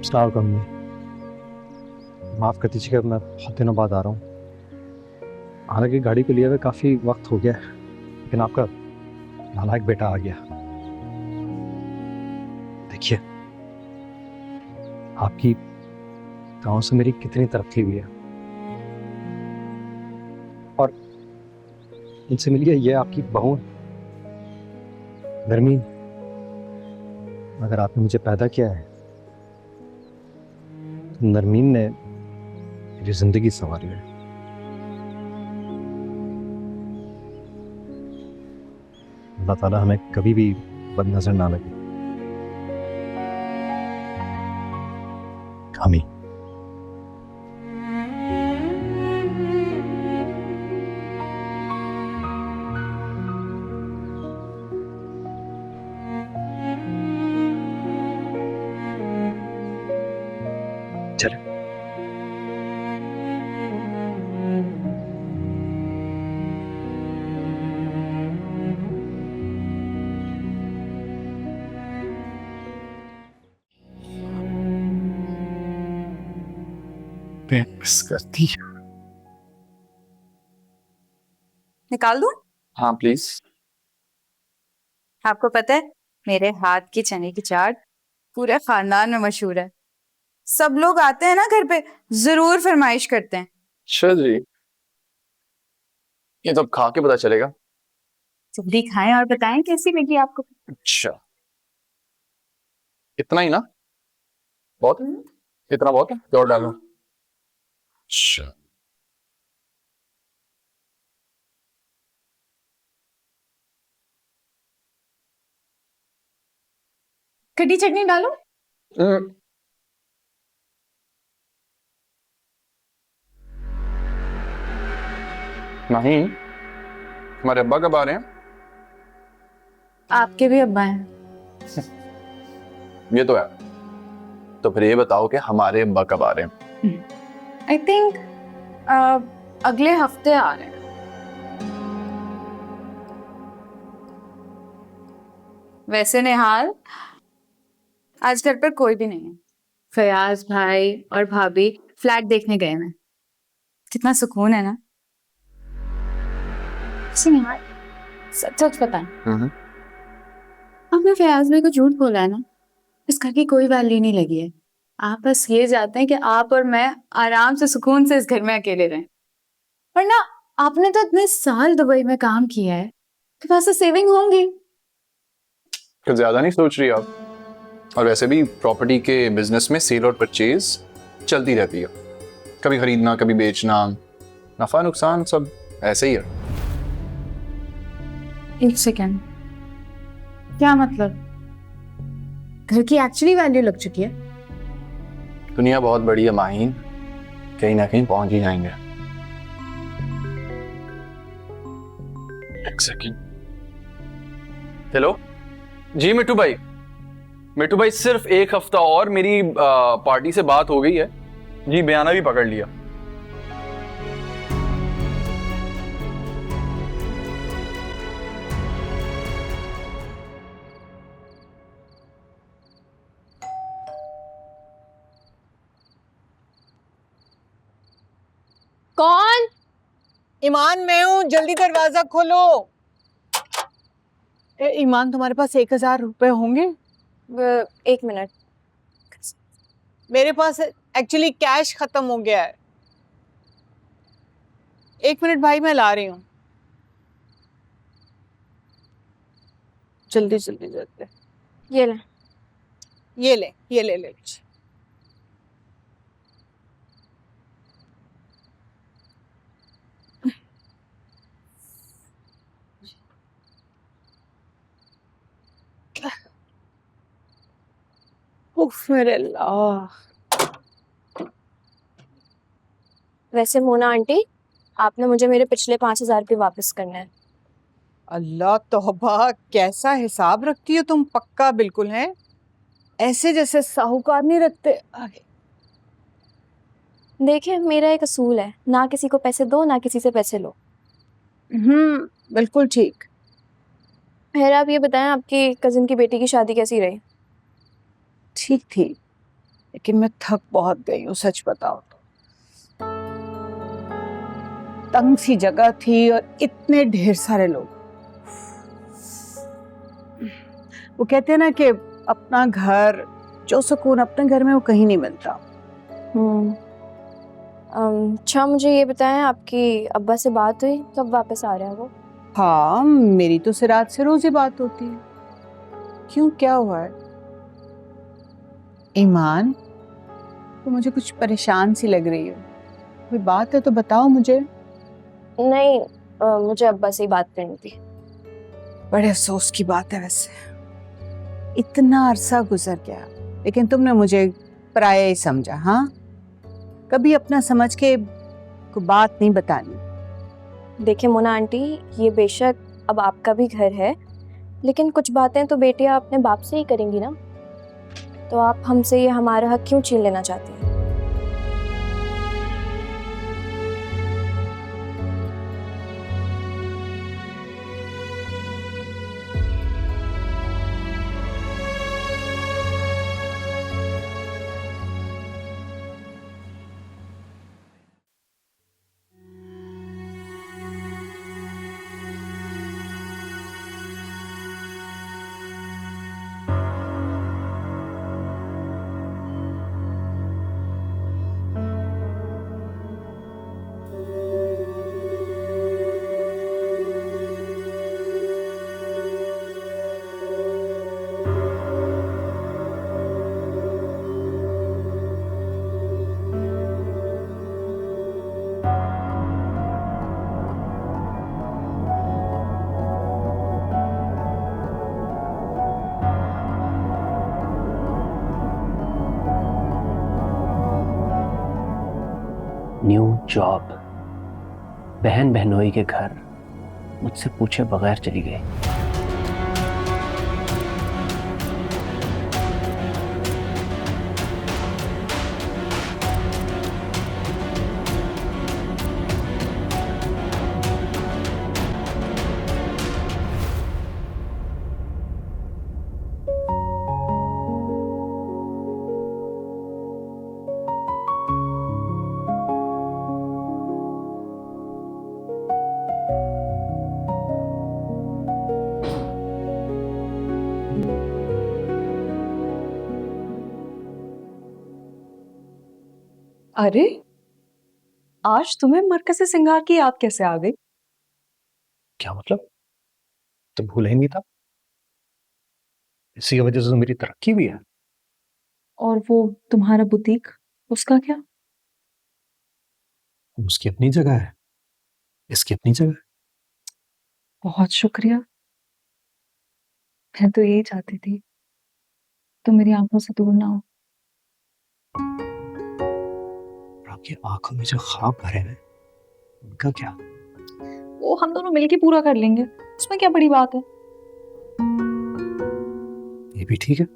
सलाम करूँगी। माफ़ कर दीजिएगा, मैं बहुत दिनों बाद आ रहा हूँ। हालांकि गाड़ी को लिए हुए काफ़ी वक्त हो गया है, लेकिन आपका नालायक बेटा आ गया। देखिए, आपकी गांव से मेरी कितनी तरक्की हुई है, और इनसे मिलिए, ये आपकी बहू नरमीन। अगर आपने मुझे पैदा किया है तो नरमीन ने मेरी जिंदगी संवारी है। अल्लाह ताला हमें कभी भी बदनजर ना लगे। आमीन। चले। मिस करती है। निकाल दूं? हाँ प्लीज। आपको पता है मेरे हाथ की चने की चाट पूरे खानदान में मशहूर है। सब लोग आते हैं ना घर पे, जरूर फरमाइश करते हैं। अच्छा जी, ये तो अब खा के पता चलेगा। जल्दी खाएं और बताएं कैसी लगी आपको। अच्छा, इतना ही ना? बहुत है? इतना बहुत है, और डालो। अच्छा, खट्टी चटनी डालो। नहीं, हमारे अब्बा कब आ रहे हैं? आपके भी अब्बा हैं। ये तो है। तो फिर ये बताओ कि हमारे अब्बा कब आ रहे हैं? आई थिंक अगले हफ्ते आ रहे हैं। वैसे निहाल, आज घर पर कोई भी नहीं है। फयाज भाई और भाभी फ्लैट देखने गए हैं। कितना सुकून है ना। अच्छा निहाल, सच सच बताएं, आपने फयाज भाई को झूठ बोला है ना? इस घर की कोई वैल्यू नहीं लगी है। आप बस ये चाहते हैं कि आप और मैं आराम से सुकून से इस घर में अकेले रहें। वरना आपने तो इतने साल दुबई में काम किया है, आपके पास तो सेविंग होंगी। कुछ ज्यादा नहीं सोच रही आप? और वैसे भी प्रॉपर्टी के बिजनेस में सेल और परचेज चलती रहती है। कभी खरीदना, कभी बेचना, नफा नुकसान सब ऐसे ही है। एक सेकेंड, क्या मतलब? घर की एक्चुअली वैल्यू लग चुकी है? दुनिया बहुत बड़ी है माहीन, कहीं ना कहीं पहुंच ही जाएंगे। एक सेकेंड। हेलो जी मिट्टू भाई। मिट्टू भाई, सिर्फ एक हफ्ता और, मेरी पार्टी से बात हो गई है जी, बयाना भी पकड़ लिया। कौन? ईमान, मैं हूँ, जल्दी दरवाजा खोलो। ईमान, तुम्हारे पास 1,000 रुपए होंगे? एक मिनट। मेरे पास एक्चुअली कैश खत्म हो गया है। 1 मिनट भाई, मैं ला रही हूँ। जल्दी जल्दी जल्दी। ये ले। ये ले, ये ले ले। उफ मेरे अल्लाह। वैसे मोना आंटी, आपने मुझे मेरे पिछले 5,000 रुपये वापस करने हैं। अल्लाह तौबा, कैसा हिसाब रखती हो तुम, पक्का बिल्कुल है, ऐसे जैसे साहूकार नहीं रखते। देखिए, मेरा एक असूल है, ना किसी को पैसे दो ना किसी से पैसे लो। बिल्कुल ठीक। फिर आप ये बताएं, आपकी कजिन की बेटी की शादी कैसी रही? ठीक थी, लेकिन मैं थक बहुत गई हूँ, सच बताओ तो। तंग सी जगह थी और इतने ढेर सारे लोग। वो कहते हैं ना कि अपना घर, जो सुकून अपने घर में वो कहीं नहीं मिलता। अच्छा मुझे ये बताएं, आपकी अब्बा से बात हुई? कब वापस आ रहा है वो? हाँ, मेरी तो सिराज से रोज ही बात होती है। क्यों, क्या हुआ है? ईमान, तो मुझे कुछ परेशान सी लग रही हो। कोई बात है तो बताओ मुझे। नहीं, मुझे अब्बा से ही बात करनी थी। बड़े अफसोस की बात है वैसे, इतना अरसा गुजर गया लेकिन तुमने मुझे पराया ही समझा। हाँ, कभी अपना समझ के कोई बात नहीं बतानी। देखिए मोना आंटी, ये बेशक अब आपका भी घर है, लेकिन कुछ बातें तो बेटियां अपने बाप से ही करेंगी ना। तो आप हमसे ये हमारा हक क्यों छीन लेना चाहती हैं? न्यू जॉब, बहन बहनोई के घर, मुझसे पूछे बगैर चली गई। अरे, आज तुम्हें मरकज़ से सिंगार की याद कैसे आ गई? क्या मतलब? तो भूला ही नहीं था। इसी की वजह से तो मेरी तरक्की भी है। और वो तुम्हारा बुटीक, उसका क्या? उसकी अपनी जगह है, इसकी अपनी जगह है। बहुत शुक्रिया। मैं तो यही चाहती थी तुम मेरी आंखों से दूर ना हो। और आपकी आंखों में जो ख्वाब भरे हैं उनका क्या? वो हम दोनों मिलके पूरा कर लेंगे, उसमें क्या बड़ी बात है। ये भी ठीक है।